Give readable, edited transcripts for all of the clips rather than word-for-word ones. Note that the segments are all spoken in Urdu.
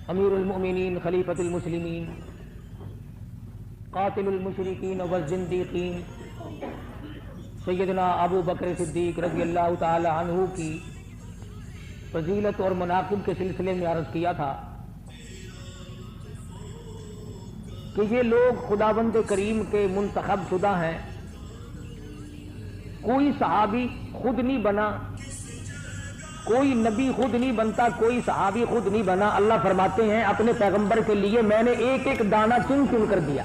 امیر المؤمنین خلیفۃ المسلمین قاتل المشرکین والزندیقین سیدنا ابو بکر صدیق رضی اللہ تعالی عنہ کی فضیلت اور مناقب کے سلسلے میں عرض کیا تھا کہ یہ لوگ خداوند کریم کے منتخب شدہ ہیں. کوئی صحابی خود نہیں بنا، کوئی نبی خود نہیں بنتا، کوئی صحابی خود نہیں بنا. اللہ فرماتے ہیں اپنے پیغمبر کے لیے میں نے ایک ایک دانہ چن چن کر دیا.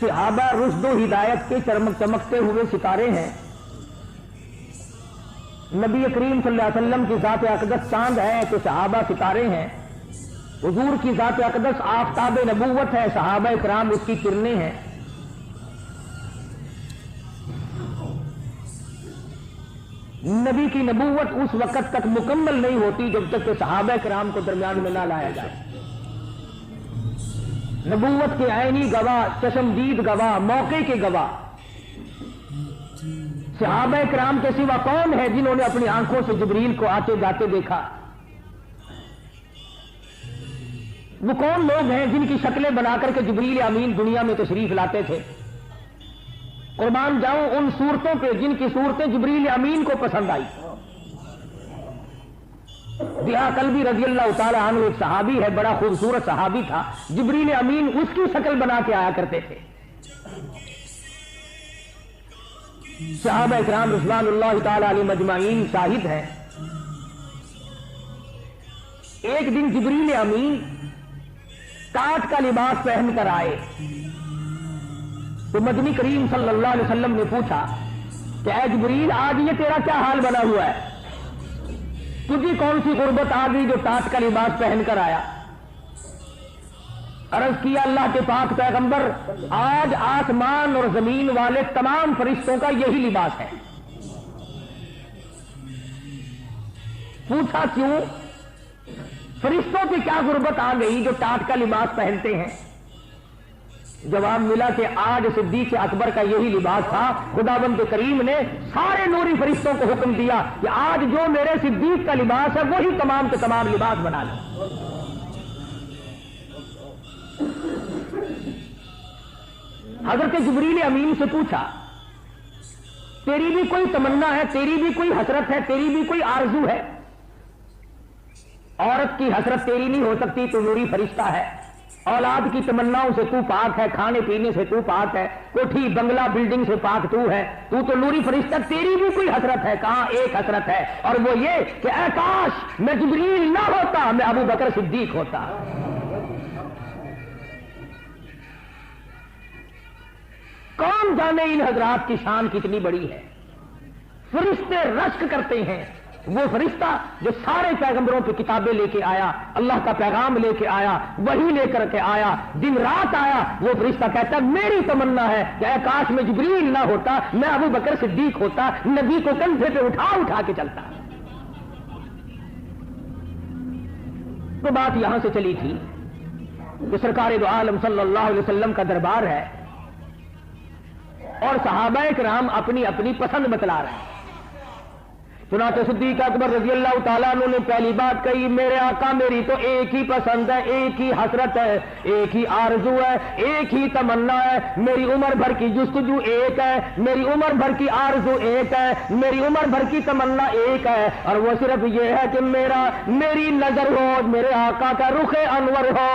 صحابہ رشد و ہدایت کے چمکتے ہوئے ستارے ہیں. نبی کریم صلی اللہ علیہ وسلم کی ذات اقدس چاند ہے تو صحابہ ستارے ہیں. حضور کی ذات اقدس آفتاب نبوت ہے، صحابہ کرام اس کی کرنیں ہیں. نبی کی نبوت اس وقت تک مکمل نہیں ہوتی جب تک کہ صحابہ کرام کو درمیان میں نہ لایا جائے. نبوت کے عینی گواہ، چشمدید گواہ، موقع کے گواہ صحابہ کرام کے سوا کون ہے جنہوں نے اپنی آنکھوں سے جبریل کو آتے جاتے دیکھا؟ وہ کون لوگ ہیں جن کی شکلیں بنا کر کے جبریل امین دنیا میں تشریف لاتے تھے؟ قربان جاؤں ان صورتوں پہ جن کی صورتیں جبریل امین کو پسند آئی. ضیاء کلبی رضی اللہ تعالی عنہ ایک صحابی ہے، بڑا خوبصورت صحابی تھا. جبریل امین اس کی شکل بنا کے آیا کرتے تھے. صحابہ کرام رضوان اللہ تعالی علیہ مجمعین شاہد ہیں. ایک دن جبریل امین کاٹ کا لباس پہن کر آئے تو مدنی کریم صلی اللہ علیہ وسلم نے پوچھا کہ اے جبریل آج یہ تیرا کیا حال بنا ہوا ہے؟ تجھے کون سی غربت آ گئی جو ٹاٹ کا لباس پہن کر آیا؟ عرض کیا اللہ کے پاک پیغمبر آج آسمان اور زمین والے تمام فرشتوں کا یہی لباس ہے. پوچھا کیوں؟ فرشتوں کی کیا غربت آ گئی جو ٹاٹ کا لباس پہنتے ہیں؟ جواب ملا کہ آج صدیق اکبر کا یہی لباس تھا. خداوند کریم نے سارے نوری فرشتوں کو حکم دیا کہ آج جو میرے صدیق کا لباس ہے وہی تمام کے تمام لباس بنا لو. حضرت جبریل امین سے پوچھا تیری بھی کوئی تمنا ہے، تیری بھی کوئی حسرت ہے، تیری بھی کوئی آرزو ہے؟ عورت کی حسرت تیری نہیں ہو سکتی، تو نوری فرشتہ ہے. اولاد کی تمناؤں سے تو پاک ہے، کھانے پینے سے تو پاک ہے، کوٹھی بنگلہ بلڈنگ سے پاک تو ہے، تو نوری فرشتہ. تیری بھی کوئی حسرت ہے؟ کہاں ایک حسرت ہے، اور وہ یہ کہ اے کاش میں جبریل نہ ہوتا، میں ابو بکر صدیق ہوتا. کون جانے ان حضرات کی شان کتنی بڑی ہے. فرشتے رشک کرتے ہیں. وہ فرشتہ جو سارے پیغمبروں کی کتابیں لے کے آیا، اللہ کا پیغام لے کے آیا، وہی لے کر کے آیا، دن رات آیا، وہ فرشتہ کہتا ہے میری تمنا ہے کہ اے کاش میں جبریل نہ ہوتا، میں ابو بکر صدیق ہوتا، نبی کو کندھے پہ اٹھا کے چلتا. تو بات یہاں سے چلی تھی کہ سرکار دو عالم صلی اللہ علیہ وسلم کا دربار ہے اور صحابہ کرام اپنی اپنی پسند بتلا رہے ہیں. چنانچہ صدیق اکبر رضی اللہ تعالیٰ عنہ نے پہلی بات کہی میرے آقا میری تو ایک ہی پسند ہے، ایک ہی حسرت ہے، ایک ہی آرزو ہے، ایک ہی تمنا ہے. میری عمر بھر کی جستجو ایک ہے، میری عمر بھر کی آرزو ایک ہے، میری عمر بھر کی تمنا ایک ہے، اور وہ صرف یہ ہے کہ میری نظر ہو، میرے آقا کا رخ انور ہو،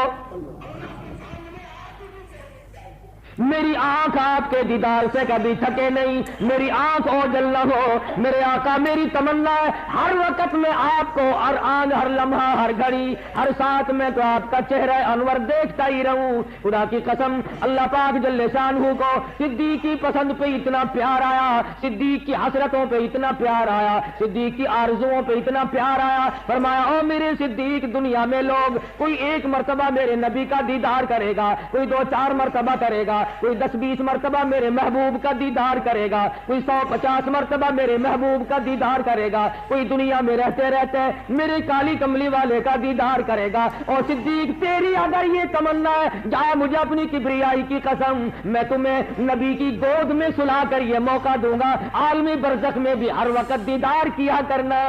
میری آنکھ آپ کے دیدار سے کبھی تھکے نہیں، میری آنکھ اوجل نہ ہو. میرے آقا میری تمنا ہے ہر وقت میں آپ کو، ہر آن ہر لمحہ ہر گھڑی ہر ساتھ میں تو آپ کا چہرہ انور دیکھتا ہی رہوں. خدا کی قسم اللہ پاک جل شانہ کو صدیق کی پسند پہ اتنا پیار آیا، صدیق کی حسرتوں پہ اتنا پیار آیا، صدیق کی آرزوؤں پہ اتنا پیار آیا. فرمایا او میرے صدیق دنیا میں لوگ کوئی ایک مرتبہ میرے نبی کا دیدار کرے گا، کوئی 2-4 مرتبہ کرے گا، کوئی 10-20 مرتبہ میرے محبوب کا دیدار کرے گا، کوئی 150 مرتبہ میرے محبوب کا دیدار کرے گا، کوئی دنیا میں رہتے رہتے میرے کالی کملی والے کا دیدار کرے گا۔ اور صدیق تیری اگر یہ تمنا ہے، جا مجھے اپنی کبریائی کی قسم، میں تمہیں نبی کی گود میں سلا کر یہ موقع دوں گا، عالمی برزخ میں بھی ہر وقت دیدار کیا کرنا۔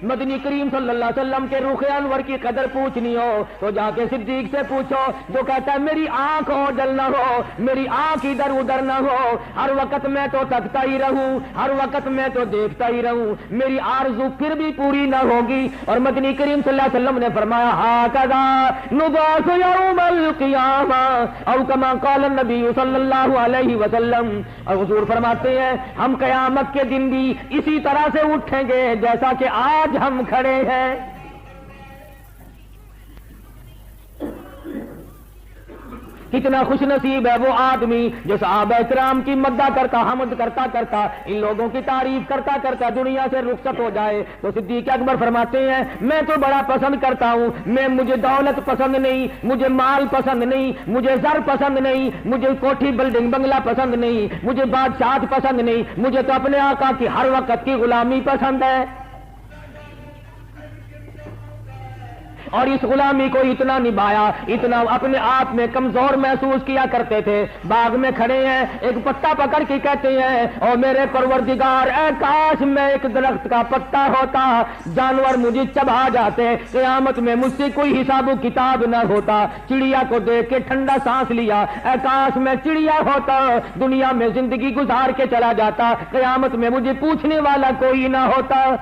مدنی کریم صلی اللہ علیہ وسلم کے رخ انور کی قدر پوچھنی ہو تو جا کے صدیق سے پوچھو، جو کہتا ہے میری آنکھ اوجل نہ ہو، میری آنکھ ادھر ادھر نہ ہو، ہر وقت میں تو تکتا ہی رہوں، ہر وقت میں تو دیکھتا ہی رہوں، میری آرزو پھر بھی پوری نہ ہوگی۔ اور مدنی کریم صلی اللہ علیہ وسلم نے فرمایا ہاکذا نبعث یوم القیامہ او کما قال النبی صلی اللہ علیہ وسلم۔ اور حضور فرماتے ہیں ہم قیامت کے دن بھی اسی طرح سے اٹھیں گے جیسا کہ آج ہم کھڑے ہیں۔ کتنا خوش نصیب ہے وہ آدمی جو صحابہ کرام کی مدح کرتا، حمد کرتا کرتا، ان لوگوں کی تعریف کرتا کرتا دنیا سے رخصت ہو جائے۔ تو صدیق اکبر فرماتے ہیں میں تو بڑا پسند کرتا ہوں، مجھے دولت پسند نہیں، مجھے مال پسند نہیں، مجھے زر پسند نہیں، مجھے کوٹھی بلڈنگ بنگلہ پسند نہیں، مجھے بادشاہت پسند نہیں، مجھے تو اپنے آقا کی ہر وقت کی غلامی پسند ہے۔ اور اس غلامی کو اتنا نبھایا، اتنا اپنے آپ میں کمزور محسوس کیا کرتے تھے۔ باغ میں کھڑے ہیں، ایک پتا پکڑ کے کہتے ہیں اور میرے پروردگار اے کاش میں ایک درخت کا پتا ہوتا، جانور مجھے چبا جاتے، قیامت میں مجھ سے کوئی حساب و کتاب نہ ہوتا۔ چڑیا کو دیکھ کے ٹھنڈا سانس لیا، اے کاش میں چڑیا ہوتا، دنیا میں زندگی گزار کے چلا جاتا، قیامت میں مجھے پوچھنے والا کوئی نہ ہوتا۔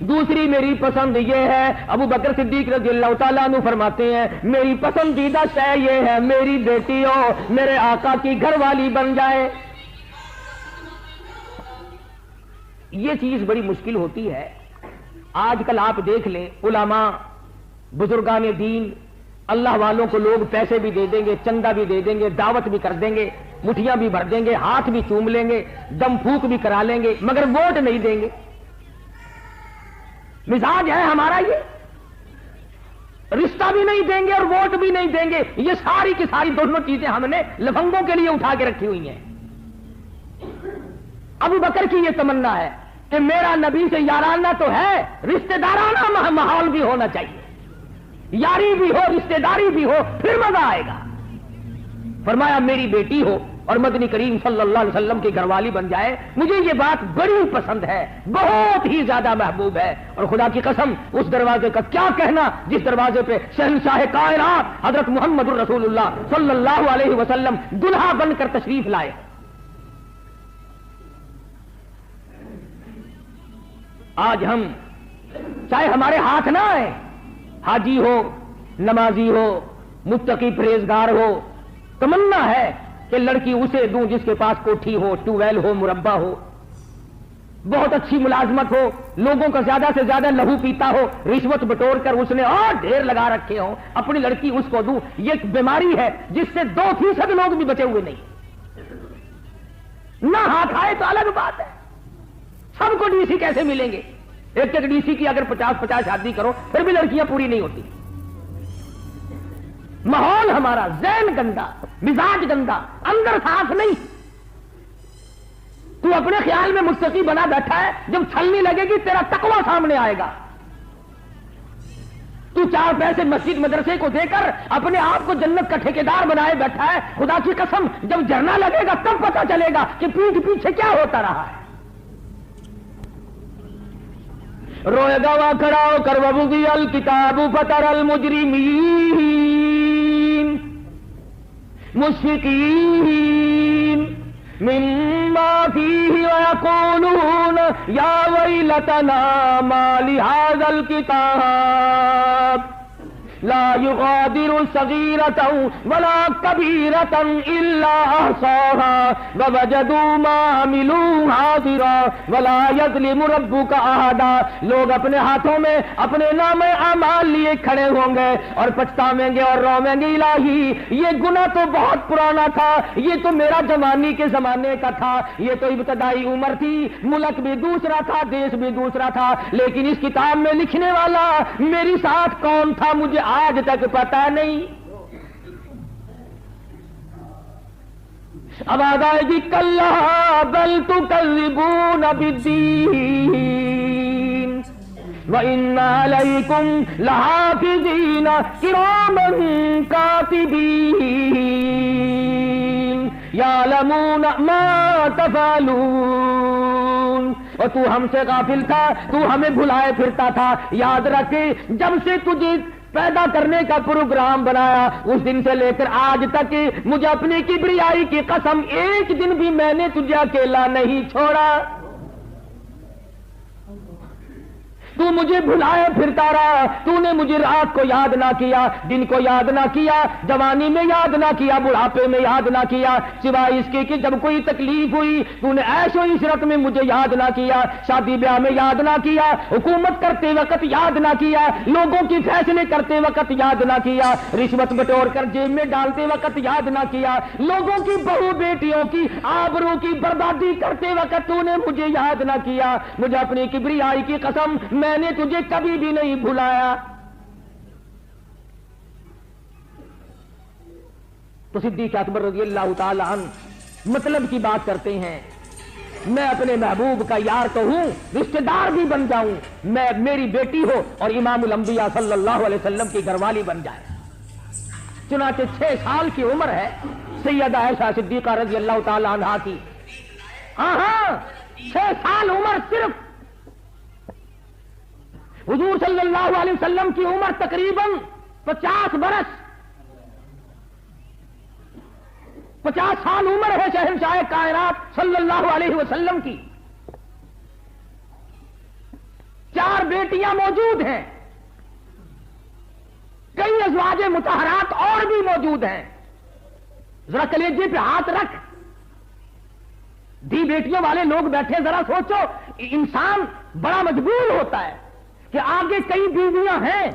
دوسری میری پسند یہ ہے، ابو بکر صدیق رضی اللہ تعالیٰ عنہ فرماتے ہیں میری پسندیدہ شے یہ ہے میری بیٹی ہو میرے آقا کی گھر والی بن جائے۔ یہ چیز بڑی مشکل ہوتی ہے۔ آج کل آپ دیکھ لیں علماء، بزرگان دین، اللہ والوں کو لوگ پیسے بھی دے دیں گے، چندہ بھی دے دیں گے، دعوت بھی کر دیں گے، مٹھیاں بھی بھر دیں گے، ہاتھ بھی چوم لیں گے، دم پھونک بھی کرا لیں گے، مگر ووٹ نہیں دیں گے۔ مزاج ہے ہمارا یہ، رشتہ بھی نہیں دیں گے اور ووٹ بھی نہیں دیں گے۔ یہ ساری کی ساری دونوں چیزیں ہم نے لفنگوں کے لیے اٹھا کے رکھی ہوئی ہیں۔ ابو بکر کی یہ تمنا ہے کہ میرا نبی سے یارانہ تو ہے، رشتہ دارانہ ماحول بھی ہونا چاہیے، یاری بھی ہو، رشتہ داری بھی ہو، پھر مزہ آئے گا۔ فرمایا میری بیٹی ہو اور مدنی کریم صلی اللہ علیہ وسلم کی گھر والی بن جائے، مجھے یہ بات بڑی پسند ہے، بہت ہی زیادہ محبوب ہے۔ اور خدا کی قسم اس دروازے کا کیا کہنا جس دروازے پہ شہنشاہ کائنات حضرت محمد الرسول اللہ صلی اللہ علیہ وسلم دلہا بن کر تشریف لائے۔ آج ہم چاہے ہمارے ہاتھ نہ آئے، حاجی ہو، نمازی ہو، متقی پرہیزگار ہو، تمنا ہے کہ لڑکی اسے دوں جس کے پاس کوٹھی ہو، ٹیوب ویل ہو، مربع ہو، بہت اچھی ملازمت ہو، لوگوں کا زیادہ سے زیادہ لہو پیتا ہو، رشوت بٹور کر اس نے اور ڈھیر لگا رکھے ہوں، اپنی لڑکی اس کو دوں۔ یہ ایک بیماری ہے جس سے 2% لوگ بھی بچے ہوئے نہیں۔ نہ ہاتھ آئے تو الگ بات ہے، سب کو ڈی سی کیسے ملیں گے؟ ایک ڈی سی کی اگر 50-50 شادی کرو پھر بھی لڑکیاں پوری نہیں ہوتی۔ ماحول ہمارا، ذہن گندا، مزاج گندا، اندر صاف نہیں۔ تو اپنے خیال میں متقی بنا بیٹھا ہے، جب چھلنی لگے گی تیرا تقوی سامنے آئے گا۔ تو 4 پیسے مسجد مدرسے کو دے کر اپنے آپ کو جنت کا ٹھیکیدار بنائے بیٹھا ہے، خدا کی قسم جب جھرنا لگے گا تب پتہ چلے گا کہ پیٹھ پیچھے کیا ہوتا رہا ہے۔ روئے گا کھڑا ہو کر وَوُضِعَ الْكِتَابُ فَتَرَى الْمُجْرِمِينَ مُشْفِقِينَ مِمَّا فِيهِ وَيَقُولُونَ يَا وَيْلَتَنَا مَا لِهَذَا الْكِتَابِ لا یغادر صغیرۃ ولا کبیرۃ الا احصاها ووجدوا ما عملوا حاضرا ولا یظلم ربک احدا. لوگ اپنے ہاتھوں میں اپنے نام اعمال لیے کھڑے ہوں گے اور پچھتاویں گے اور رویں گے، الہی یہ گناہ تو بہت پرانا تھا، یہ تو میرا جوانی کے زمانے کا تھا، یہ تو ابتدائی عمر تھی، ملک بھی دوسرا تھا، دیش بھی دوسرا تھا، لیکن اس کتاب میں لکھنے والا میری ساتھ کون تھا مجھے آج تک پتہ نہیں. اب آ جائے گی کلا بل تکذبون بالدین وَإِنَّ عَلَيْكُمْ لَحَافِظِينَ كِرَامًا كَاتِبِينَ يَعْلَمُونَ مَا تَفْعَلُونَ. اور تو ہم سے غافل تھا، تو ہمیں بھلائے پھرتا تھا. یاد رکھ جب سے تجھے پیدا کرنے کا پروگرام بنایا اس دن سے لے کر آج تک مجھے اپنی کبریائی کی قسم ایک دن بھی میں نے تجھے اکیلا نہیں چھوڑا. تو مجھے بھلائے پھرتا رہا، تو نے مجھے رات کو یاد نہ کیا، دن کو یاد نہ کیا، جوانی میں یاد نہ کیا، بڑھاپے میں یاد نہ کیا، سوائے اس کے کہ جب کوئی تکلیف ہوئی تو نے عیش و عشرت میں مجھے یاد نہ کیا، شادی بیاہ میں یاد نہ کیا، حکومت کرتے وقت یاد نہ کیا، لوگوں کی فیصلے کرتے وقت یاد نہ کیا، رشوت بٹور کر جیب میں ڈالتے وقت یاد نہ کیا، لوگوں کی بہو بیٹیوں کی آبرو کی بربادی کرتے وقت تو نے مجھے یاد نہ کیا. مجھے اپنی کبریائی کی قسم میں نے تجھے کبھی بھی نہیں بھلایا. تو صدیق اکبر رضی اللہ تعالی عنہ مطلب کی بات کرتے ہیں، میں اپنے محبوب کا یار تو ہوں، رشتہ دار بھی بن جاؤں، میں میری بیٹی ہو اور امام الانبیاء صلی اللہ علیہ وسلم کی گھر والی بن جائے. چنانچہ 6 سال کی عمر ہے سیدہ عائشہ صدیقہ رضی اللہ تعالی عنہا کی. ہاں 6 سال عمر صرف. حضور صلی اللہ علیہ وسلم کی عمر تقریباً 50 برس، 50 سال عمر ہے شہنشاہ کائنات صلی اللہ علیہ وسلم کی. 4 بیٹیاں موجود ہیں، کئی ازواج مطہرات اور بھی موجود ہیں. ذرا کلیجے پہ ہاتھ رکھ، دی بیٹیوں والے لوگ بیٹھے، ذرا سوچو. انسان بڑا مجبور ہوتا ہے کہ آگے کئی بیویاں ہیں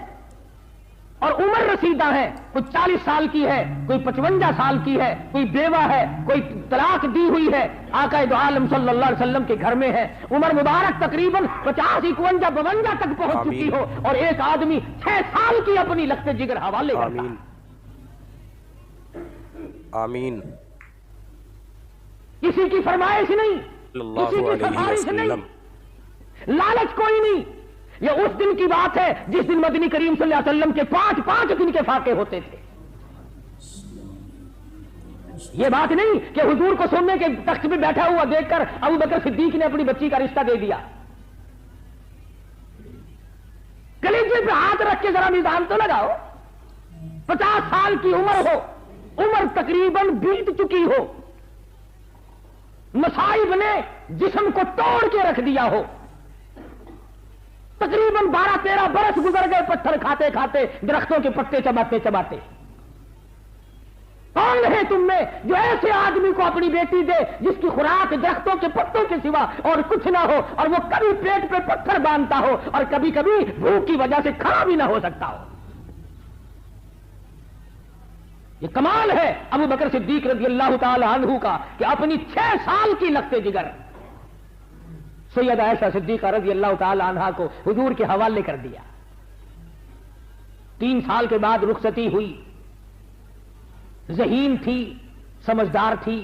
اور عمر رسیدہ ہے، کوئی 40 سال کی ہے، کوئی 55 سال کی ہے، کوئی بیوہ ہے، کوئی طلاق دی ہوئی ہے، آقا دو عالم صلی اللہ علیہ وسلم کے گھر میں ہے، عمر مبارک تقریباً 50 51 52 تک پہنچ چکی ہو، اور ایک آدمی 6 سال کی اپنی لخت جگر حوالے کرتا ہے. آمین. کسی کی فرمائش نہیں، کسی کی سفارش نہیں، لالچ کوئی نہیں. یہ اس دن کی بات ہے جس دن مدنی کریم صلی اللہ علیہ وسلم کے 5 دن کے فاقے ہوتے تھے. یہ بات نہیں کہ حضور کو سننے کے تخت پہ بیٹھا ہوا دیکھ کر ابو بکر صدیق نے اپنی بچی کا رشتہ دے دیا. کلیجے پہ ہاتھ رکھ کے ذرا میزان تو لگاؤ. 50 سال کی عمر ہو، عمر تقریباً بیت چکی ہو، مصائب نے جسم کو توڑ کے رکھ دیا ہو، تقریباً 12-13 برس گزر گئے پتھر کھاتے کھاتے، درختوں کے پتے چباتے چباتے. کون ہے تم میں جو ایسے آدمی کو اپنی بیٹی دے جس کی خوراک درختوں کے پتوں کے سوا اور کچھ نہ ہو، اور وہ کبھی پیٹ پہ پتھر باندھتا ہو اور کبھی کبھی بھوک کی وجہ سے کھڑا بھی نہ ہو سکتا ہو. یہ کمال ہے ابو بکر صدیق رضی اللہ تعالی عنہ کا کہ اپنی 6 سال کی لخت جگر سیدہ عائشہ صدیقہ رضی اللہ تعالی عنہا کو حضور کے حوالے کر دیا. 3 سال کے بعد رخصتی ہوئی. ذہین تھی، سمجھدار تھی،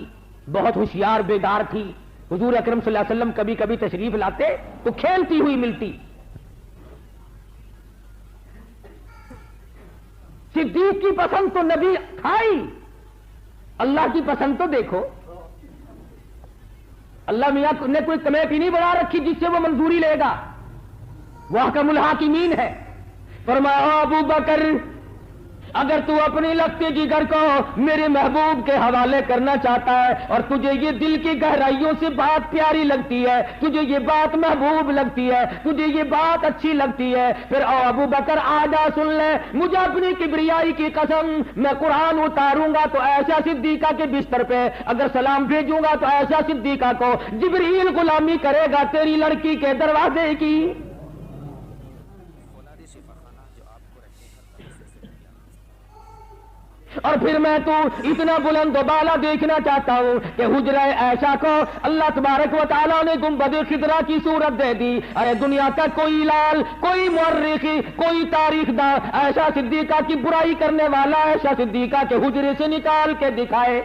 بہت ہوشیار بیدار تھی. حضور اکرم صلی اللہ علیہ وسلم کبھی کبھی تشریف لاتے تو کھیلتی ہوئی ملتی. صدیق کی پسند تو نبی کھائی، اللہ کی پسند تو دیکھو. اللہ میاں نے کوئی کمیٹی نہیں بنا رکھی جس سے وہ منظوری لے گا، وہ حکم الحاکمین ہے. فرمایا ابو بکر اگر تو اپنی لگتی جگر کو میرے محبوب کے حوالے کرنا چاہتا ہے اور تجھے یہ دل کی گہرائیوں سے بات پیاری لگتی ہے، تجھے یہ بات محبوب لگتی ہے، تجھے یہ بات اچھی لگتی ہے، پھر او ابو بکر آجا سن لے، مجھے اپنی کبریائی کی قسم، میں قرآن اتاروں گا تو ایسا صدیقہ کے بستر پہ، اگر سلام بھیجوں گا تو ایسا صدیقہ کو جبریل غلامی کرے گا تیری لڑکی کے دروازے کی۔ اور پھر میں تو اتنا بلند و بالا دیکھنا چاہتا ہوں کہ حجرہ عائشہ کو اللہ تبارک و تعالیٰ نے گنبد خضرا کی صورت دے دی۔ ارے دنیا کا کوئی لال، کوئی مورخی، کوئی تاریخ داں عائشہ صدیقہ کی برائی کرنے والا عائشہ صدیقہ کے حجرے سے نکال کے دکھائے۔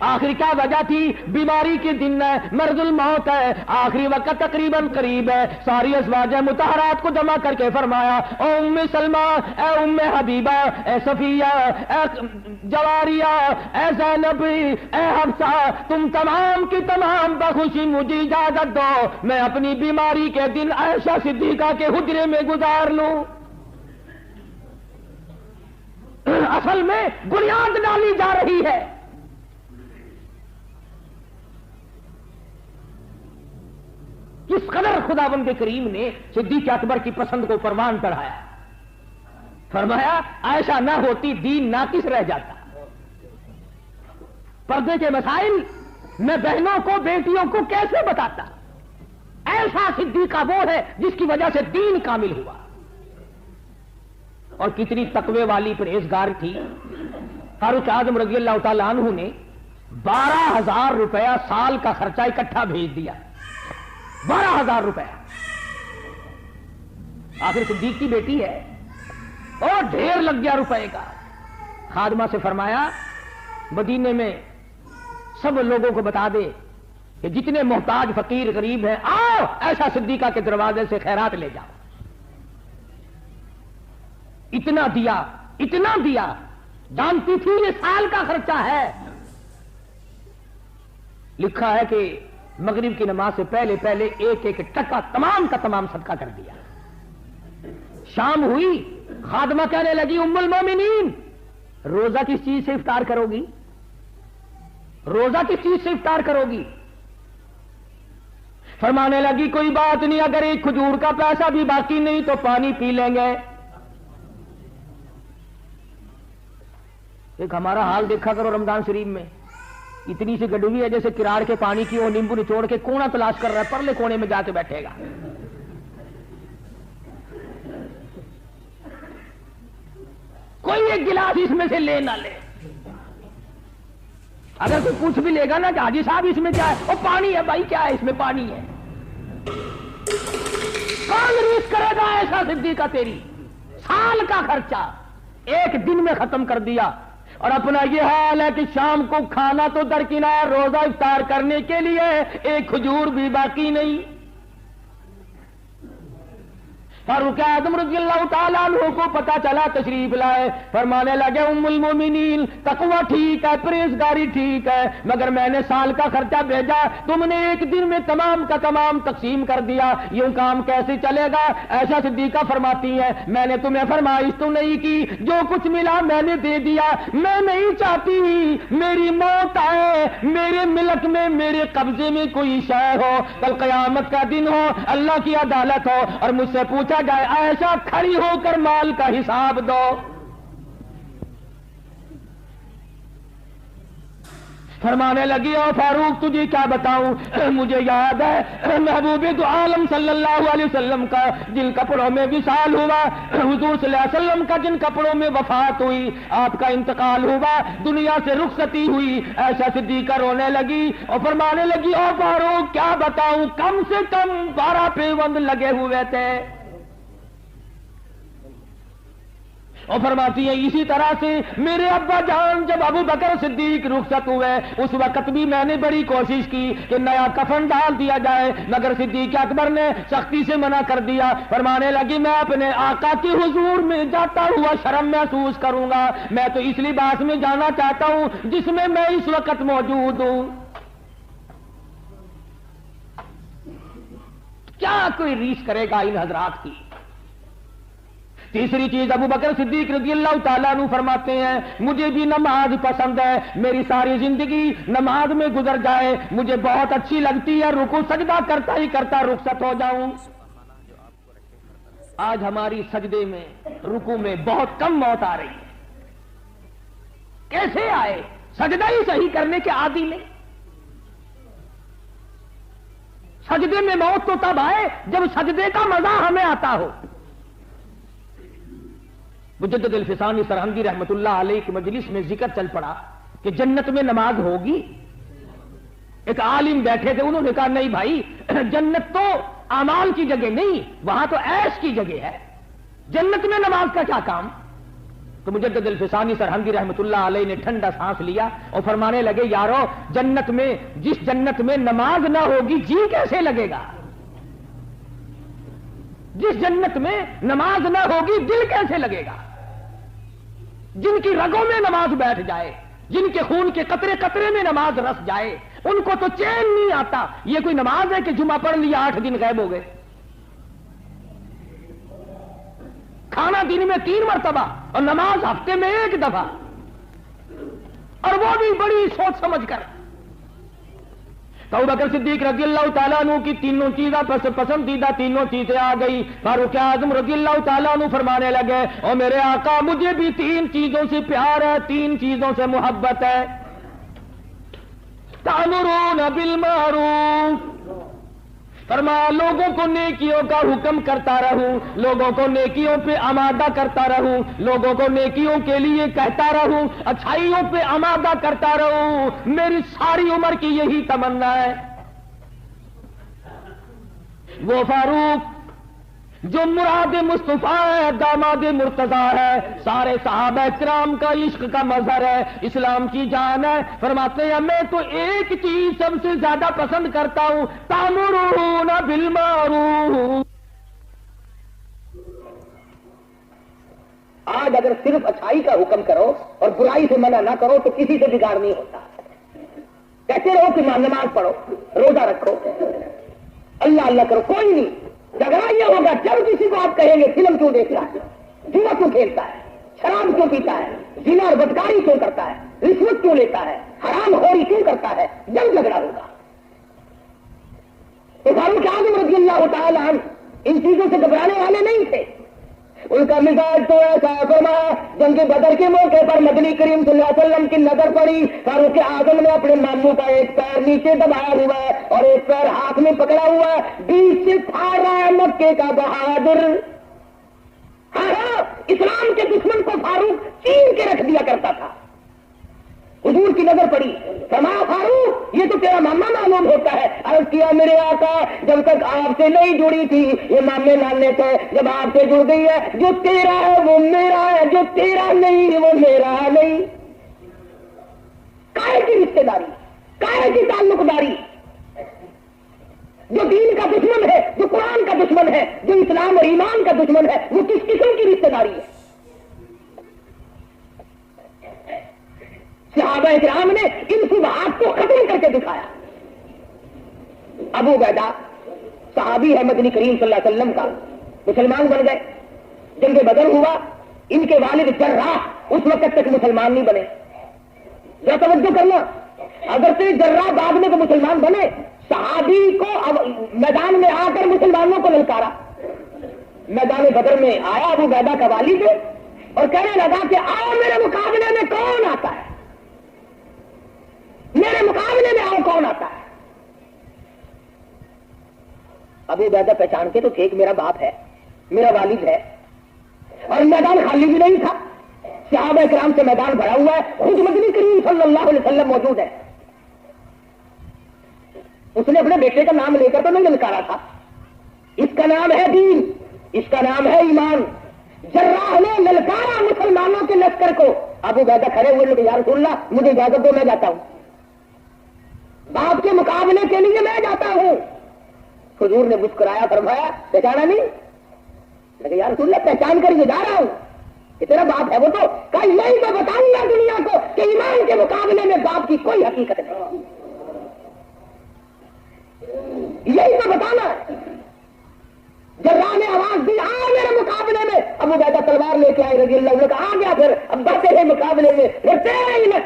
آخری کیا وجہ تھی؟ بیماری کے دن ہے، مرض الموت ہے، آخری وقت تقریباً قریب ہے۔ ساری ازواج مطہرات کو جمع کر کے فرمایا، اے ام سلمہ، اے ام حبیبہ، اے صفیہ، اے جواریہ، اے زینب، اے حفصہ، تم تمام کی تمام بخوشی مجھے اجازت دو میں اپنی بیماری کے دن عائشہ صدیقہ کے حجرے میں گزار لوں۔ اصل میں بنیاد ڈالی جا رہی ہے۔ کس قدر خداوند کریم نے صدیق اکبر کی پسند کو پروان چڑھایا، فرمایا عائشہ نہ ہوتی دین ناقص رہ جاتا۔ پردے کے مسائل میں بہنوں کو، بیٹیوں کو کیسے بتاتا؟ ایسا صدیقہ وہ ہے جس کی وجہ سے دین کامل ہوا۔ اور کتنی تقوی والی پرہیزگار تھی۔ فاروق اعظم رضی اللہ تعالیٰ عنہ نے 12,000 روپیہ سال کا خرچہ اکٹھا بھیج دیا۔ 12,000 روپے۔ آخر صدیق کی بیٹی ہے اور ڈھیر لگ گیا روپے کا۔ خادمہ سے فرمایا مدینے میں سب لوگوں کو بتا دے کہ جتنے محتاج فقیر غریب ہیں آؤ ایسا صدیقہ کے دروازے سے خیرات لے جاؤ۔ اتنا دیا، اتنا دیا، جانتی تھی یہ سال کا خرچہ ہے۔ لکھا ہے کہ مغرب کی نماز سے پہلے پہلے ایک ایک ٹکا تمام کا تمام صدقہ کر دیا۔ شام ہوئی، خادمہ کہنے لگی ام المومنین روزہ کس چیز سے افطار کرو گی؟ روزہ کس چیز سے افطار کرو گی؟ فرمانے لگی کوئی بات نہیں، اگر ایک کھجور کا پیسہ بھی باقی نہیں تو پانی پی لیں گے۔ ایک ہمارا حال دیکھا کرو رمضان شریف میں، اتنی سی گڈوی ہے جیسے کراڑ کے پانی کی وہ نیمبو نچوڑ کے کونا تلاش کر رہا ہے، پرلے کونے میں جا کے بیٹھے گا۔ کوئی ایک گلاس اس میں سے لے نہ لے۔ اگر کوئی پوچھ بھی لے گا نا کہ حاجی صاحب اس میں کیا ہے، وہ پانی ہے بھائی، کیا ہے اس میں؟ پانی ہے۔ کون ریس کرے گا ایسا صدیقہ؟ تیری سال کا خرچہ ایک دن میں ختم کر دیا۔ اور اپنا یہ حال ہے کہ شام کو کھانا تو درکنار، روزہ افطار کرنے کے لیے ایک کھجور بھی باقی نہیں۔ فاروق اعظم رضی اللہ تعالیٰ عنہ کو پتا چلا، تشریف لائے، فرمانے لگے ام المومنین تقوی ٹھیک ہے، پرہیزگاری ٹھیک ہے، مگر میں نے سال کا خرچہ بھیجا، تم نے ایک دن میں تمام کا تمام تقسیم کر دیا، یوں کام کیسے چلے گا؟ ایسا صدیقہ فرماتی ہے میں نے تمہیں فرمائش تو نہیں کی، جو کچھ ملا میں نے دے دیا، میں نہیں چاہتی میری موت آئے، میرے ملک میں، میرے قبضے میں کوئی شے ہو، کل قیامت کا دن ہو، اللہ کی عدالت ہو اور مجھ سے پوچھا جائے عائشہ کھڑی ہو کر مال کا حساب دو۔ فرمانے لگی او فاروق تجھے کیا بتاؤں، مجھے یاد ہے محبوب دو عالم صلی اللہ علیہ وسلم کا جن کپڑوں میں وصال ہوا، حضور صلی اللہ علیہ وسلم کا جن کپڑوں میں وفات ہوئی، آپ کا انتقال ہوا، دنیا سے رخصتی ہوئی، ایسا صدیقہ رونے لگی اور فرمانے لگی او فاروق کیا بتاؤں، کم سے کم 12 پیوند لگے ہوئے تھے۔ اور فرماتی ہے اسی طرح سے میرے ابا جان جب ابو بکر صدیق رخصت ہوئے اس وقت بھی میں نے بڑی کوشش کی کہ نیا کفن ڈال دیا جائے، مگر صدیق اکبر نے سختی سے منع کر دیا۔ فرمانے لگی میں اپنے آقا کے حضور میں جاتا ہوا شرم محسوس کروں گا، میں تو اس لباس میں جانا چاہتا ہوں جس میں میں اس وقت موجود ہوں۔ کیا کوئی ریس کرے گا ان حضرات کی؟ تیسری چیز ابو بکر صدیق رضی اللہ تعالیٰ عنہ فرماتے ہیں مجھے بھی نماز پسند ہے، میری ساری زندگی نماز میں گزر جائے، مجھے بہت اچھی لگتی ہے، رکوع سجدہ کرتا ہی کرتا رخصت ہو جاؤں۔ آج ہماری سجدے میں رکوع میں بہت کم موت آ رہی ہے۔ کیسے آئے؟ سجدہ ہی صحیح کرنے کے عادی نہیں۔ سجدے میں موت تو تب آئے جب سجدے کا مزہ ہمیں آتا ہو۔ مجدد الفسانی سرہندی رحمت اللہ علیہ کی مجلس میں ذکر چل پڑا کہ جنت میں نماز ہوگی۔ ایک عالم بیٹھے تھے، انہوں نے کہا نہیں بھائی، جنت تو اعمال کی جگہ نہیں، وہاں تو عیش کی جگہ ہے، جنت میں نماز کا کیا کام؟ تو مجدد الفسانی سرہندی رحمت اللہ علیہ نے ٹھنڈا سانس لیا اور فرمانے لگے یارو، جنت میں جس جنت میں نماز نہ ہوگی جی کیسے لگے گا؟ جس جنت میں نماز نہ ہوگی دل کیسے لگے گا؟ جن کی رگوں میں نماز بیٹھ جائے، جن کے خون کے قطرے قطرے میں نماز رس جائے، ان کو تو چین نہیں آتا۔ یہ کوئی نماز ہے کہ جمعہ پڑھ لیا 8 دن غائب ہو گئے؟ کھانا دن میں 3 مرتبہ اور نماز ہفتے میں 1 دفعہ، اور وہ بھی بڑی سوچ سمجھ کر۔ تو ابو بکر صدیق رضی اللہ تعالیٰ عنہ کی تینوں چیزیں پسندیدہ تینوں چیزیں آ گئی۔ فاروق اعظم رضی اللہ تعالیٰ عنہ فرمانے لگے اور میرے آقا مجھے بھی 3 چیزوں سے پیار ہے، 3 چیزوں سے محبت ہے۔ تأمرون بالمعروف، فرمایا لوگوں کو نیکیوں کا حکم کرتا رہوں، لوگوں کو نیکیوں پہ آمادہ کرتا رہوں، لوگوں کو نیکیوں کے لیے کہتا رہوں، اچھائیوں پہ آمادہ کرتا رہوں، میری ساری عمر کی یہی تمنا ہے۔ وہ فاروق جو مراد مصطفیٰ ہے، داماد مرتضیٰ ہے، سارے صحابہ کرام کا عشق کا مظہر ہے، اسلام کی جان ہے، فرماتے ہیں میں تو ایک چیز سب سے زیادہ پسند کرتا ہوں، تأمرون بالمعروف۔ آج اگر صرف اچھائی کا حکم کرو اور برائی سے منع نہ کرو تو کسی سے بگاڑ نہیں ہوتا۔ کہتے رہو کہ نماز پڑھو، روزہ رکھو، اللہ اللہ کرو، کوئی نہیں۔ جھگڑا یہ ہوگا جب کسی کو آپ کہیں گے فلم کیوں دیکھ رہا ہے، جوا کیوں کھیلتا ہے، شراب کیوں پیتا ہے، زنا اور بدکاری کیوں کرتا ہے، رشوت کیوں لیتا ہے، حرام خوری کیوں کرتا ہے، جب جھگڑا ہوگا۔ تو فاروق اعظم رضی اللہ تعالیٰ عنہ ان چیزوں سے گھبرانے والے نہیں تھے۔ ان کا مزاج تو ایسا فرمایا، جنگ بدر کے موقع پر مدنی کریم صلی اللہ علیہ وسلم کی نظر پڑی، فاروق اعظم نے اپنے ماموں کا ایک پیر نیچے دبایا ہوا ہے اور ایک پیر ہاتھ میں پکڑا ہوا ہے، بیچ سے پھاڑ رہا ہے مکے کا بہادر۔ ہاں، اسلام کے دشمن کو فاروق چین کے رکھ دیا کرتا تھا۔ حضور کی نظر پڑی، فرمایا فاروق یہ تو تیرا ماما معلوم ہوتا ہے۔ عرض کیا میرے آقا جب تک آپ سے نہیں جڑی تھی یہ مامے نانے تھے، جب آپ سے جڑ گئی ہے جو تیرا ہے وہ میرا ہے، جو تیرا نہیں وہ میرا نہیں۔ کائے کی رشتے داری، کائے کی تعلق داری؟ جو دین کا دشمن ہے، جو قرآن کا دشمن ہے، جو اسلام اور ایمان کا دشمن ہے، وہ کس قسم کی رشتے داری ہے؟ صحابہ کرام نے ان شبہات کو ختم کر کے دکھایا۔ ابو عبیدہ صحابی ہے مدنی کریم صلی اللہ علیہ وسلم کا، مسلمان بن گئے، جنگ بدر ہوا، ان کے والد جراح اس وقت تک مسلمان نہیں بنے۔ ذرا توجہ کرنا، اگر سے جراح بعد میں تو مسلمان بنے، صحابی کو اب میدان میں آ کر مسلمانوں کو للکارا۔ میدان بدر میں آیا ابو عبیدہ کا والد اور کہنے لگا کہ آؤ میرے مقابلے میں کون آتا ہے، میرے مقابلے میں آؤ کون آتا ہے۔ ابو عبیدہ پہچان کے تو ایک میرا باپ ہے، میرا والد ہے، اور میدان خالی بھی نہیں تھا، صحابہ کرام سے میدان بھرا ہوا ہے، خود مدنی کریم صلی اللہ علیہ وسلم موجود ہے۔ اس نے اپنے بیٹے کا نام لے کر تو نہیں للکارا تھا، اس کا نام ہے دین، اس کا نام ہے ایمان۔ جراح نے للکارا مسلمانوں کے لشکر کو۔ ابو عبیدہ کھڑے ہوئے لوگ، یا رسول اللہ مجھے اجازت دو میں جاتا ہوں، باپ کے مقابلے کے لیے میں جاتا ہوں۔ حضور نے مسکرایا، فرمایا پہچانا نہیں؟ لیکن یا رسول اللہ پہچان کر یہ جا رہا ہوں کہ تیرا باپ ہے وہ تو کہا یہی تو بتاؤں گا دنیا کو کہ ایمان کے مقابلے میں باپ کی کوئی حقیقت نہیں، یہی تو بتانا ہے۔ جراح نے آواز دی آ میرے مقابلے میں، ابو عبیدہ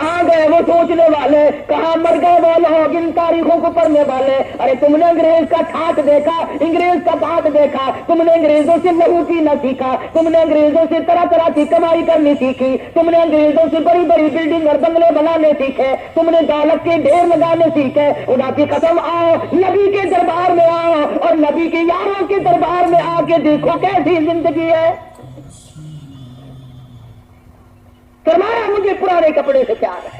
کہاں گئے وہ سوچنے والے, کہاں مر گئے وہ لوگ ان تاریخوں کو پڑھنے والے. ارے تم نے انگریز کا ٹھاٹ دیکھا, انگریز کا بات دیکھا, تم نے انگریزوں سے لہو پینا سیکھا, تم نے انگریزوں سے طرح طرح کی کمائی کرنی سیکھی, تم نے انگریزوں سے بڑی بڑی بلڈنگ اور بنگلے بنانے سیکھے, تم نے دولت کے ڈھیر لگانے سیکھے. خدا کی قسم آؤ نبی کے دربار میں آؤ اور نبی کے یاروں کے دربار میں آ کے دیکھو کیسی زندگی ہے. فرمایا مجھے پرانے کپڑے سے پیار ہے.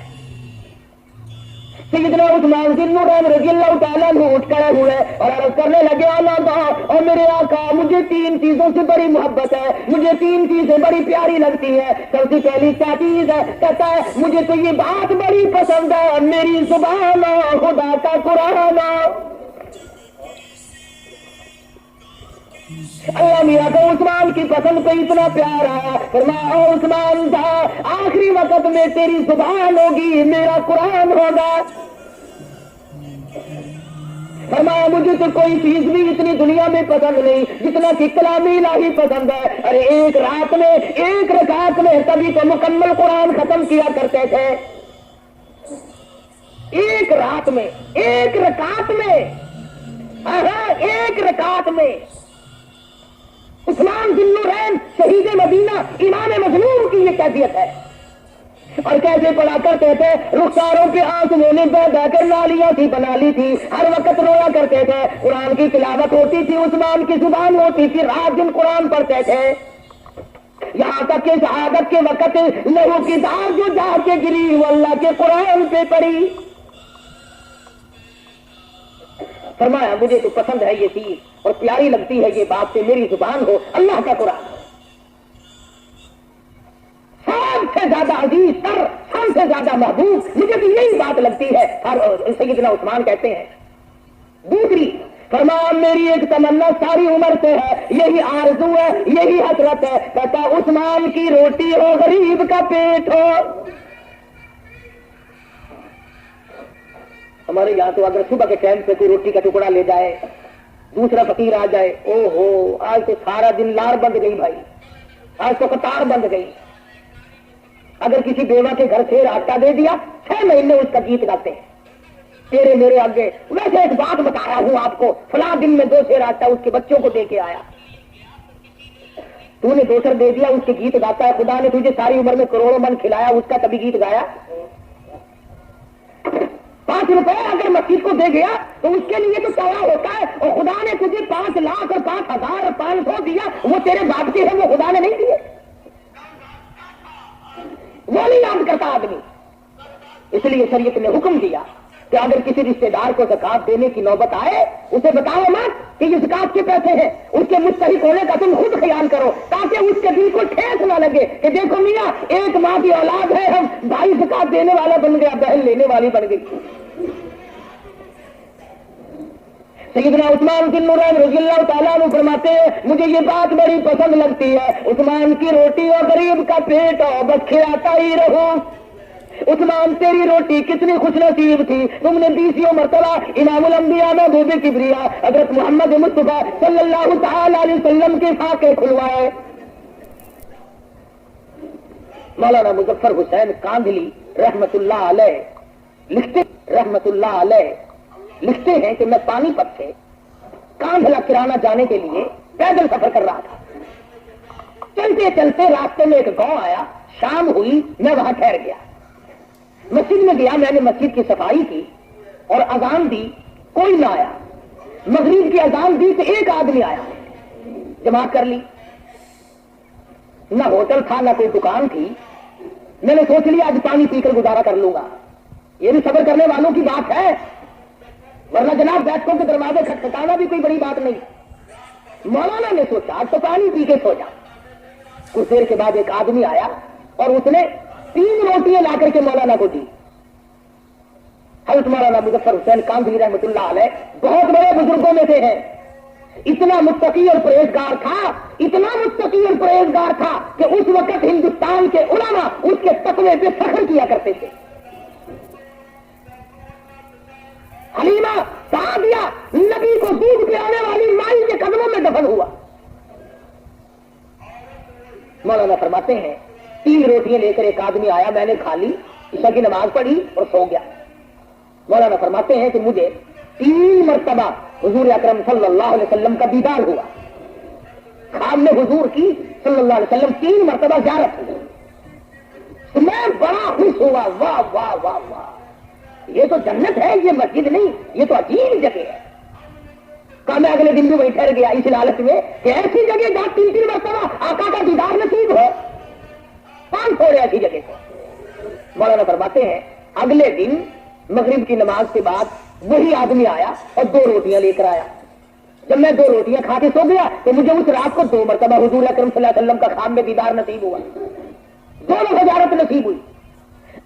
سیدنا عثمان ذی النورین رضی اللہ تعالیٰ عنہ اٹھ کھڑے ہوئے اور عرض کرنے لگے اللہ اور میرے آقا مجھے 3 چیزوں سے بڑی محبت ہے, مجھے 3 چیزیں بڑی پیاری لگتی ہے. سب سے پہلی کیا چیز ہے؟ کہتا ہے مجھے تو یہ بات بڑی پسند ہے, میری زبان خدا کا قرآن. اللہ میرا تو عثمان کی پسند پہ اتنا پیار آیا. فرمایا عثمان تھا آخری وقت میں تیری زبان ہوگی, میرا قرآن ہوگا. فرمایا مجھے تو کوئی چیز بھی اتنی دنیا میں پسند نہیں جتنا کہ کلام الہی پسند ہے. ارے ایک رات میں 1 رکعت میں کبھی تو مکمل قرآن ختم کیا کرتے تھے. 1 رات میں 1 رکعت میں 1 رکعت میں عثمان ذی النورین شہید مدینہ امام مظلوم کی یہ کیفیت ہے. اور کیسے پڑھا کرتے تھے, رخساروں پہ آنسوؤں نے بہ بہ کر نالیاں تھی بنا لی تھی, ہر وقت رویا کرتے تھے. قرآن کی تلاوت ہوتی تھی, عثمان کی زبان ہوتی تھی, رات دن قرآن پڑھتے تھے. یہاں تک کہ شہادت کے وقت لہو کی دھار جو جا کے گری وہ اللہ کے قرآن پہ پڑی. فرمایا مجھے تو پسند ہے یہ چیز اور پیاری لگتی ہے یہ بات سے میری زبان ہو اللہ کا قرآن. سب سے زیادہ عزیز تر, سب سے زیادہ محبوب مجھے تو یہی بات لگتی ہے. سیدنا عثمان کہتے ہیں. دوسری فرمایا میری ایک تمنا ساری عمر سے ہے, یہی آرزو ہے, یہی حسرت ہے. کہتا عثمان کی روٹی ہو, غریب کا پیٹ ہو. ہمارے یہاں تو اگر صبح کے ٹائم پہ کوئی روٹی کا ٹکڑا لے جائے, دوسرا فقیر آ جائے, او ہو آج تو سارا دن لار بند گئی بھائی, آج تو قطار بند گئی. اگر کسی بیوہ کے گھر سے آٹا دے دیا 6 مہینے اس کا گیت گاتے ہیں تیرے میرے آگے. ویسے ایک بات بتا رہا ہوں آپ کو, فلاں دن میں 2 سیر آٹا اس کے بچوں کو دے کے آیا, تو نے 2 سر دے دیا, اس کے گیت گاتا ہے. خدا نے تجھے ساری عمر میں کروڑوں من کھلایا, اس کا کبھی گیت گایا؟ 5 روپے اگر مسجد کو دے گیا تو اس کے لیے تو کیا ہوتا ہے, اور خدا نے تجھے 5 لاکھ اور 5,000 اور 500 دیا, وہ تیرے باپ کے ہیں, وہ خدا نے نہیں دیے, وہ نہیں یاد کرتا آدمی. اس لیے شریعت نے حکم دیا کہ اگر کسی رشتے دار کو زکات دینے کی نوبت آئے اسے بتاؤ مت کہ یہ زکات کے پیسے ہیں, اس کے مستحق ہونے کا تم خود خیال کرو تاکہ اس کے دل کو ٹھیس نہ لگے کہ دیکھو میاں ایک ماں کی اولاد ہے, ہم بھائی زکات دینے والا بن گیا, بہن لینے والی بن گئی. سیدنا عثمان ذی النورین رضی اللہ تعالیٰ عنہ فرماتے ہیں مجھے یہ بات بڑی پسند لگتی ہے, عثمان کی روٹی اور غریب کا پیٹ ہو, بس کھلاتا ہی رہو. عثمان تیری روٹی کتنی خوش نصیب تھی, تم نے 20 مرتبہ امام الانبیاء محبوب کبریا حضرت محمد مصطفیٰ صلی اللہ تعالی علیہ وسلم کے فاقے کھلوائے. مولانا مظفر حسین کاندھلی رحمت اللہ علیہ لکھتے ہیں کہ میں پانی پت سے کاندھلا کرانا جانے کے لیے پیدل سفر کر رہا تھا. چلتے چلتے راستے میں ایک گاؤں آیا, شام ہوئی, میں وہاں ٹھہر گیا. مسجد میں گیا, میں نے مسجد کی صفائی کی اور اذان دی, کوئی نہ آیا. مغرب کی اذان دی تو ایک آدمی آیا, جماعت کر لی. نہ ہوٹل تھا نہ کوئی دکان تھی. میں نے سوچ لیا آج پانی پی کر گزارا کر لوں گا, یہ بھی صبر کرنے والوں کی بات ہے, ورنہ جناب بیٹھوں کے دروازے کھٹکھٹانا بھی کوئی بڑی بات نہیں. مولانا نے سوچا آج تو پانی پی کے سو جا. کچھ دیر کے بعد ایک آدمی آیا اور اس نے 3 روٹیاں لا کر کے مولانا کو دی. حضرت مولانا مظفر حسین کاندھلی رحمۃ اللہ علیہ بہت بڑے بزرگوں میں سے ہیں. اتنا متقی اور پرہیزگار تھا, اتنا متقی اور پرہیزگار تھا کہ اس وقت ہندوستان کے علماء اس کے تقوی پہ فخر کیا کرتے تھے. حلیمہ سعدیہ نبی کو دودھ پلانے والی مائی کے قدموں میں دفن ہوا. مولانا فرماتے ہیں 3 روٹیاں لے کر ایک آدمی آیا, میں نے کھا لی, عشاء کی نماز پڑھی اور سو گیا. مولانا فرماتے ہیں کہ مجھے 3 مرتبہ حضور اکرم صلی اللہ علیہ وسلم کا دیدار ہوا. خواب میں حضور کی صلی اللہ علیہ وسلم 3 مرتبہ زیارت ہوئی. تو میں بڑا خوش ہوا. واہ واہ واہ واہ, یہ تو جنت ہے, یہ مسجد نہیں, یہ تو عجیب جگہ ہے. کہا میں اگلے دن بھی وہیں ٹھہر گیا اس لالچ میں کہ ایسی جگہ جہاں 3 مرتبہ آقا کا دیدار نصیب ہو, کون چھوڑے ایسی جگہ کو. مولانا فرماتے ہیں اگلے دن مغرب کی نماز کے بعد وہی آدمی آیا اور 2 روٹیاں لے کر آیا. جب میں 2 روٹیاں کھا کے سو گیا تو مجھے اس رات کو 2 مرتبہ حضور اکرم صلی اللہ علیہ وسلم کا خواب میں دیدار نصیب ہوا, 2 زیارت نصیب ہوئی.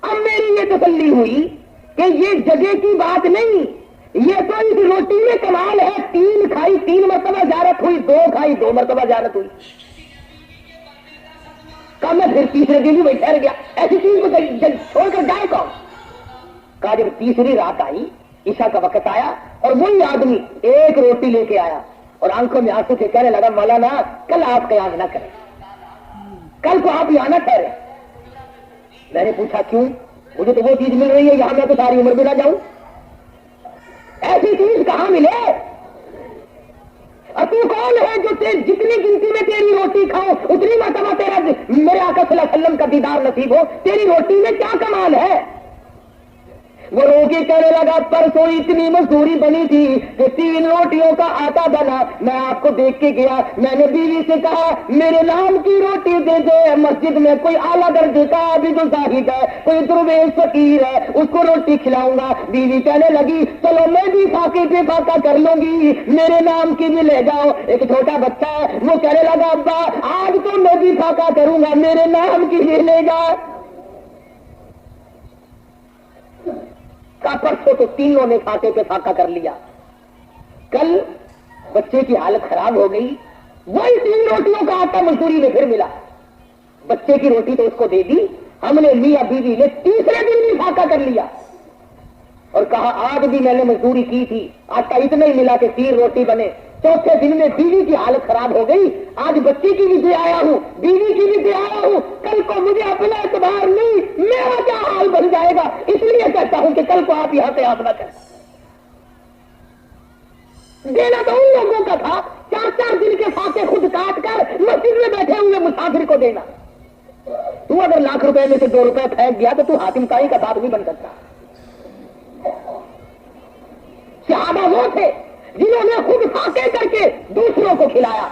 اب میری یہ تسلی ہوئی کہ یہ جگہ کی بات نہیں, یہ تو اس روٹی میں کمال ہے. 3 کھائی 3 مرتبہ زیارت ہوئی, 2 کھائی 2 مرتبہ زیارت ہوئی. کہا میں پھر تیسرے دن بھی وہی ٹھہر گیا, ایسی چیز کو چھوڑ کر جائے کون. کہا جب تیسری رات آئی, عشاء کا وقت آیا اور وہی آدمی 1 روٹی لے کے آیا اور آنکھوں میں آنسو سے کہنے لگا مولانا کل آپ قیام نہ کریں, کل کو آپ یہاں نہ ٹھہرے. میں نے پوچھا کیوں؟ مجھے تو وہ چیز مل رہی ہے یہاں میں تو ساری عمر بھی نہ جاؤں. ایسی چیز کہاں ملے؟ اور تو کون ہے جو جتنی گنتی میں تیری روٹی کھاؤ اتنی مرتبہ تیرا میرے آقا صلی اللہ علیہ وسلم کا دیدار نصیب ہو؟ تیری روٹی میں کیا کمال ہے؟ وہ رو کے کہنے لگا پرسوں اتنی مزدوری بنی تھی کہ 3 روٹیوں کا آٹا بنا. میں آپ کو دیکھ کے گیا, میں نے بیوی سے کہا میرے نام کی روٹی دے دے. مسجد میں کوئی اعلیٰ درجے کا عابد الزاہد ہے, کوئی درویش فقیر ہے, اس کو روٹی کھلاؤں گا. بیوی کہنے لگی چلو میں بھی فاقے پہ فاقہ کر لوں گی, میرے نام کی بھی لے جاؤ. ایک چھوٹا بچہ ہے وہ کہنے لگا ابا آج تو میں بھی فاقہ کروں گا, میرے نام کی بھی لے جا. پرسوں تو تینوں نے فاقے پہ فاقہ کر لیا. کل بچے کی حالت خراب ہو گئی, وہی 3 روٹیوں کا آٹا مزدوری میں پھر ملا. بچے کی روٹی تو اس کو دے دی, ہم نے میاں بیوی نے تیسرے دن بھی فاقہ کر لیا اور کہا آج بھی میں نے مزدوری کی تھی, آٹا اتنا ہی ملا کہ 3 روٹی بنے. چوتھے دن میں بیوی کی حالت خراب ہو گئی, آج بچے کی بھی دے آیا ہوں, بیوی کی بھی دے آیا ہوں. کل کو مجھے اپنا اعتبار نہیں, میرا کیا حال بن جائے گا, اس لیے کہتا ہوں کہ کل کو آپ یہاں سے آپ نہ کریں. دینا تو ان لوگوں کا تھا 4 دن کے فاقے خود کاٹ کر مسجد میں بیٹھے ہوئے مسافر کو دینا. تو اگر لاکھ روپے میں سے 2 روپے پھینک گیا تو تو حاتم کائی کا باپ نہیں بن سکتا. صحابہ وہ تھے جنہوں نے خود فاقے کر کے دوسروں کو کھلایا,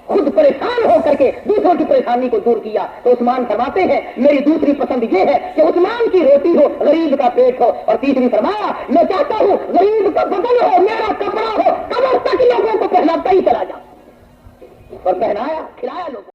خود پریشان ہو کر کے دوسروں کی پریشانی کو دور کیا. تو عثمان فرماتے ہیں میری دوسری پسند یہ ہے کہ عثمان کی روٹی ہو, غریب کا پیٹ ہو. اور تیسری فرمایا میں چاہتا ہوں غریب کا بدن ہو, میرا کپڑا ہو, قبر تک لوگوں کو پہناتا ہی چلا جا. اور پہنایا, کھلایا لوگوں.